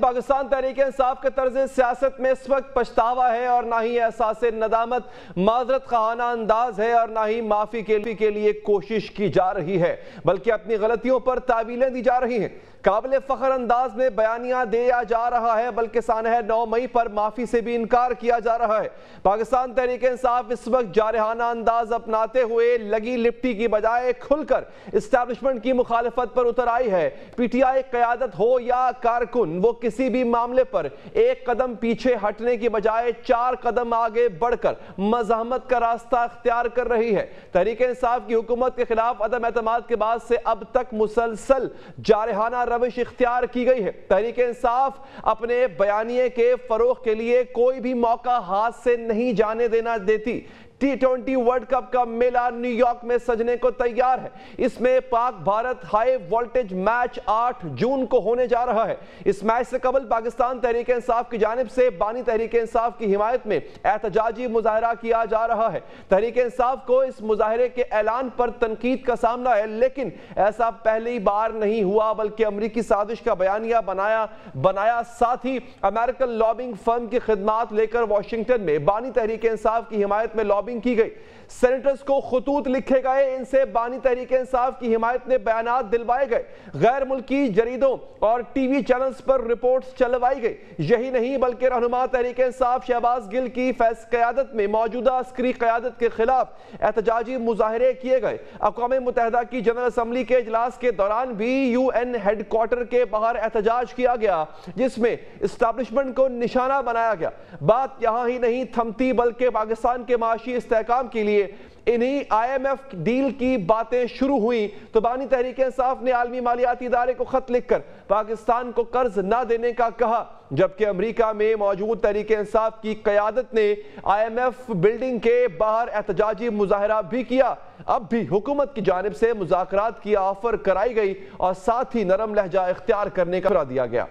पाकिस्तान तहरीक इंसाफ के तर्ज सियासत में इस वक्त पछतावा है और ना ही एहसास नदामत माजरत खाना अंदाज है और ना ही माफी के लिए कोशिश की जा रही है, बल्कि अपनी गलतियों पर तावीलें दी जा रही हैं। काबिल फख्र अंदाज में बयानिया दिया जा रहा है, बल्कि सानह 9 मई पर माफी से भी इनकार किया जा रहा है। पाकिस्तान तहरीक इंसाफ इस वक्त जारहाना अंदाज अपनाते हुए लगी लिपटी की बजाय खुलकर इस्टेब्लिशमेंट की मुखालफत पर उतर आई है। पीटीआई क़यादत हो या कारकुन, वो किसी भी मामले पर एक कदम पीछे हटने की बजाय 4 कदम आगे बढ़कर मज़ाहमत का रास्ता अख्तियार कर रही है। तहरीक इंसाफ की हुकूमत के खिलाफ अदम एतमाद के बाद से अब तक मुसलसल जारहाना रविश इख्तियार की गई है। तहरीक इंसाफ अपने बयानिए के फरोग के लिए कोई भी मौका हाथ से नहीं जाने देना देती। T20 वर्ल्ड कप का मेला न्यूयॉर्क में सजने को तैयार है। इसमें Pak Bharat high voltage match 8 जून को होने जा रहा है। इस मैच से कबल पाकिस्तान तहरीक इंसाफ की जानिब से बानी तहरीक इंसाफ की हिमायत में एहतजाजी मुजाहरा किया जा रहा है। तहरीक इंसाफ को इस मुजाहरे के ऐलान पर तनकीद का सामना है, लेकिन ऐसा पहली बार नहीं हुआ, बल्कि अमरीकी साजिश का बयानिया बनाया। साथ ही अमेरिकन लॉबिंग फर्म की खिदमात लेकर वाशिंगटन में बानी तहरीक इंसाफ की हिमायत में लॉबिंग की गई। सेनेटर्स को खुतूत लिखे गए, इनसे बानी तहरीक इंसाफ की हिमायत में बयानात दिलवाए गए। गैर मुल्की जरीदों और टीवी चैनल्स पर रिपोर्ट्स चलवाई गई। यही नहीं, बल्कि रहनुमा तहरीक इंसाफ शहबाज गिल की क़यादत में मौजूदा अस्करी क़यादत के खिलाफ एहतजाजी मुजाहरे किए गए। अक़वाम मुत्तहिदा की जनरल असम्बली के इजलास के दौरान भी UN हेडक्वार्टर के बाहर एहतजाज किया गया, जिसमें इस्टेब्लिशमेंट को निशाना बनाया गया। बात यहाँ ही नहीं थमती, बल्कि पाकिस्तान के माशी इस्तेहकाम के लिए इन्हीं IMF डील की बातें शुरू हुई तो बानी तहरीक इंसाफ ने आलमी मालियाती इदारे को खत लिखकर पाकिस्तान को कर्ज ना देने का कहा, जबकि अमेरिका में मौजूद तहरीक इंसाफ की क़यादत ने IMF बिल्डिंग के बाहर एहतजाजी मुजाहरा भी किया। अब भी हुकूमत की जानिब से मुज़ाकरात की ऑफर कराई गई और साथ ही नरम लहजा इख्तियार करने का दिया गया।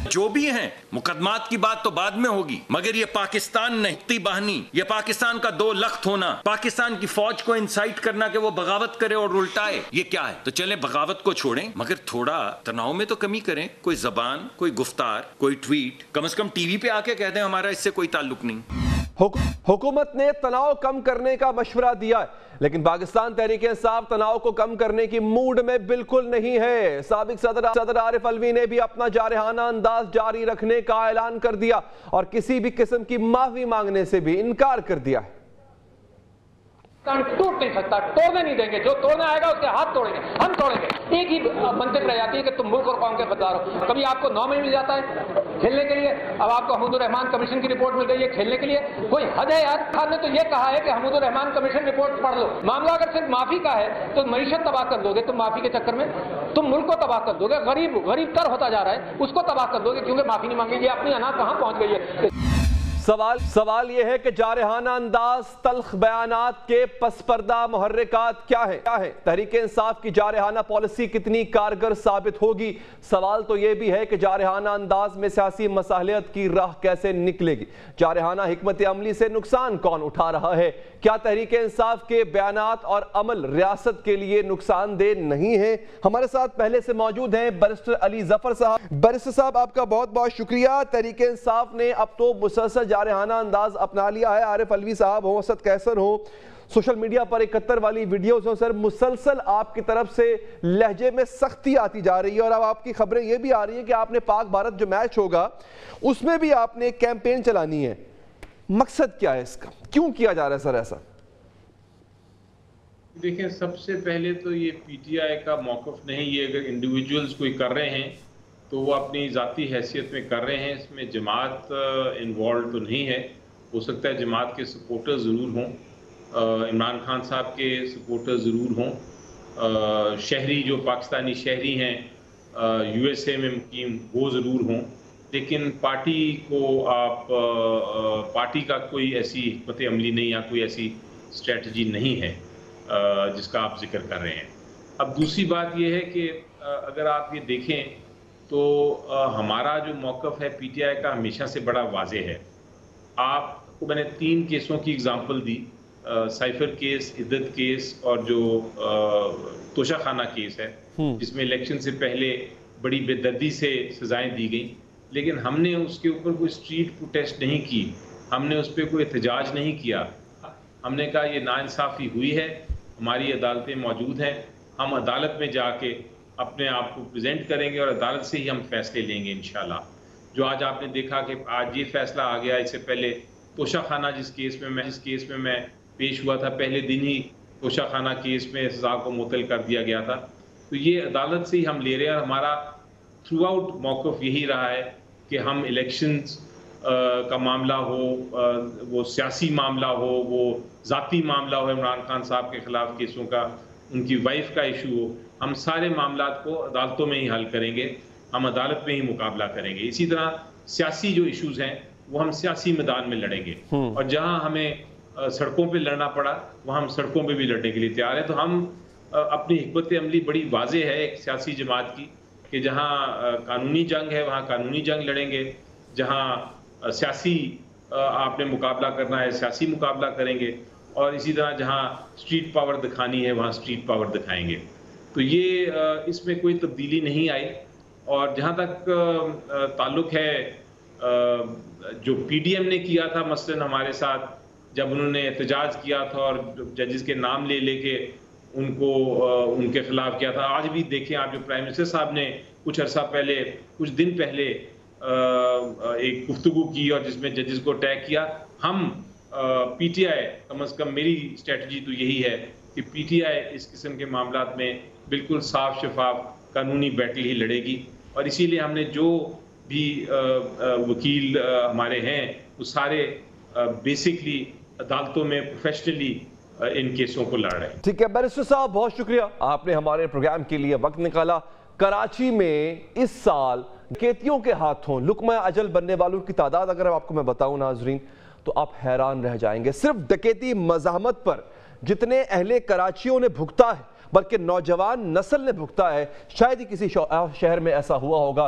जो भी हैं, मुकदमात की बात तो बाद में होगी, मगर ये पाकिस्तान नहीं बहनी, ये पाकिस्तान का 2 लख्त होना, पाकिस्तान की फौज को इंसाइट करना कि वो बगावत करे और उल्टाए, ये क्या है? तो चले बगावत को छोड़ें, मगर थोड़ा तनाव में तो कमी करें। कोई जबान, कोई गुफ्तार, कोई ट्वीट, कम से कम टीवी पे आके कह दें हमारा इससे कोई ताल्लुक नहीं। हुकूमत ने तनाव कम करने का मशवरा दिया है, लेकिन पाकिस्तान तहरीक इंसाफ तनाव को कम करने की मूड में बिल्कुल नहीं है। साबिक सदर आरिफ अलवी ने भी अपना जारहाना अंदाज जारी रखने का ऐलान कर दिया और किसी भी किस्म की माफी मांगने से भी इनकार कर दिया है। टूट नहीं सकता, तोड़ने नहीं देंगे, जो तोड़ने आएगा उसके हाथ तोड़ेंगे, हम तोड़ेंगे। एक ही मंतिक रह जाती है कि तुम मुल्क और कौम के गद्दार हो। कभी आपको 9 महीने मिल जाता है खेलने के लिए, अब आपको हमीदुर रहमान कमीशन की रिपोर्ट मिल गई है खेलने के लिए। कोई हद है यार। खान ने तो ये कहा है कि हमीदुर रहमान कमीशन रिपोर्ट पढ़ लो। मामला अगर सिर्फ माफी का है तो मईशत तबाह कर दोगे तुम माफी के चक्कर में, तुम मुल्क को तबाह कर दोगे। गरीब तर होता जा रहा है, उसको तबाह कर दोगे क्योंकि माफी नहीं मांगेगी। अपनी अना कहां पहुंच गई है। सवाल यह है कि जारहाना अंदाज, तल्ख बयानात के पसपर्दा मुहर्रिकात क्या है? तहरीक इंसाफ की जारहाना पॉलिसी कितनी कारगर साबित होगी? सवाल तो यह भी है कि जारहाना अंदाज में सियासी मसालियत की राह कैसे निकलेगी? जारहाना हिकमत अमली से नुकसान कौन उठा रहा है? क्या तहरीक इंसाफ के बयानात और अमल रियासत के लिए नुकसानदेह नहीं है? हमारे साथ पहले से मौजूद हैं बैरिस्टर अली जफर साहब। बैरिस्टर साहब, आपका बहुत बहुत शुक्रिया। तहरीक इंसाफ ने अब तो मुसलसल जारहाना अंदाज अपना लिया है। आरिफ अलवी साहब हो, असद कैसर हो, सोशल मीडिया पर 71 वाली वीडियोस हो, सर मुसलसल आपकी तरफ से लहजे में सख्ती आती जा रही है और अब आपकी खबरें ये भी आ रही है कि आपने पाक भारत जो मैच होगा उसमें भी आपने कैंपेन चलानी है। मकसद क्या है इसका, क्यों किया जा रहा है सर ऐसा? देखें, सबसे पहले तो ये पीटीआई का मौक़िफ़ नहीं। ये अगर इंडिविजुअल्स कोई कर रहे हैं तो वो अपनी ज़ाती हैसियत में कर रहे हैं, इसमें जमात इन्वॉल्व तो नहीं है। हो सकता है जमात के सपोर्टर ज़रूर हों, इमरान खान साहब के सपोर्टर ज़रूर हों, शहरी जो पाकिस्तानी शहरी हैं USA में मुकीम वो ज़रूर हों, लेकिन पार्टी को आप पार्टी का कोई ऐसी हिकमत अमली नहीं या कोई ऐसी स्ट्रेटजी नहीं है जिसका आप जिक्र कर रहे हैं। अब दूसरी बात यह है कि अगर आप ये देखें तो हमारा जो मौक़िफ़ है पीटीआई का हमेशा से बड़ा वाज़ेह है। आपको मैंने 3 केसों की एग्जांपल दी, साइफर केस, इद्दत केस और जो तोशाखाना केस है, जिसमें इलेक्शन से पहले बड़ी बेदर्दी से सज़ाएं दी गई, लेकिन हमने उसके ऊपर कोई स्ट्रीट प्रोटेस्ट नहीं की, हमने उस पर कोई एहतजाज नहीं किया। हमने कहा ये नाइंसाफ़ी हुई है, हमारी अदालतें मौजूद हैं, हम अदालत में जाके अपने आप को प्रेजेंट करेंगे और अदालत से ही हम फैसले लेंगे इंशाल्लाह। जो आज आपने देखा कि आज ये फैसला आ गया, इससे पहले तोशाखाना जिस केस में मैं पेश हुआ था, पहले दिन ही तोशाखाना केस में सज़ा को मुअत्तल कर दिया गया था। तो ये अदालत से ही हम ले रहे हैं और हमारा थ्रू आउट मौक़िफ़ यही रहा है कि हम इलेक्शंस का मामला हो, वो सियासी मामला हो, वो ज़ाती मामला हो, इमरान खान साहब के ख़िलाफ़ केसों का, उनकी वाइफ का इशू हो, हम सारे मामलात को अदालतों में ही हल करेंगे, हम अदालत में ही मुकाबला करेंगे। इसी तरह सियासी जो इश्यूज़ हैं वो हम सियासी मैदान में लड़ेंगे और जहां हमें सड़कों पे लड़ना पड़ा वहां हम सड़कों पे भी लड़ने के लिए तैयार हैं। तो हम अपनी हिकमत अमली बड़ी वाज़ेह है एक सियासी जमात की कि जहां कानूनी जंग है वहां कानूनी जंग लड़ेंगे, जहां सियासी आपने मुकाबला करना है सियासी मुकाबला करेंगे, और इसी तरह जहां स्ट्रीट पावर दिखानी है वहां स्ट्रीट पावर दिखाएंगे। तो ये इसमें कोई तब्दीली नहीं आई। और जहां तक ताल्लुक़ है जो पीडीएम ने किया था मसलन हमारे साथ, जब उन्होंने एहतजाज किया था और जजेस के नाम लेके उनको उनके खिलाफ किया था, आज भी देखें आप, जो प्राइम मिनिस्टर साहब ने कुछ अर्सा पहले, कुछ दिन पहले एक गुफ्तगू की और जिसमें जजेस को अटैक किया। हम पीटीआई, कम से कम मेरी स्ट्रेटजी तो यही है कि पीटीआई इस किस्म के मामलात में बिल्कुल साफ शफाफ कानूनी बैटल ही लड़ेगी, और इसीलिए हमने जो भी वकील हमारे हैं वो सारे बेसिकली अदालतों में प्रोफेशनली इन केसों को लड़ रहे हैं। ठीक है बैरिस्टर साहब, बहुत शुक्रिया, आपने हमारे प्रोग्राम के लिए वक्त निकाला। कराची में इस साल डकैतियों के हाथों लुकमा अजल बनने वालों की तादाद अगर आपको मैं बताऊं नाजरीन तो आप हैरान रह जाएंगे। सिर्फ डकैती मज़ाहमत पर जितने अहले कराचियों ने भुगता है, बल्कि नौजवान नस्ल ने भुगता है, शायद ही किसी शहर में ऐसा हुआ होगा।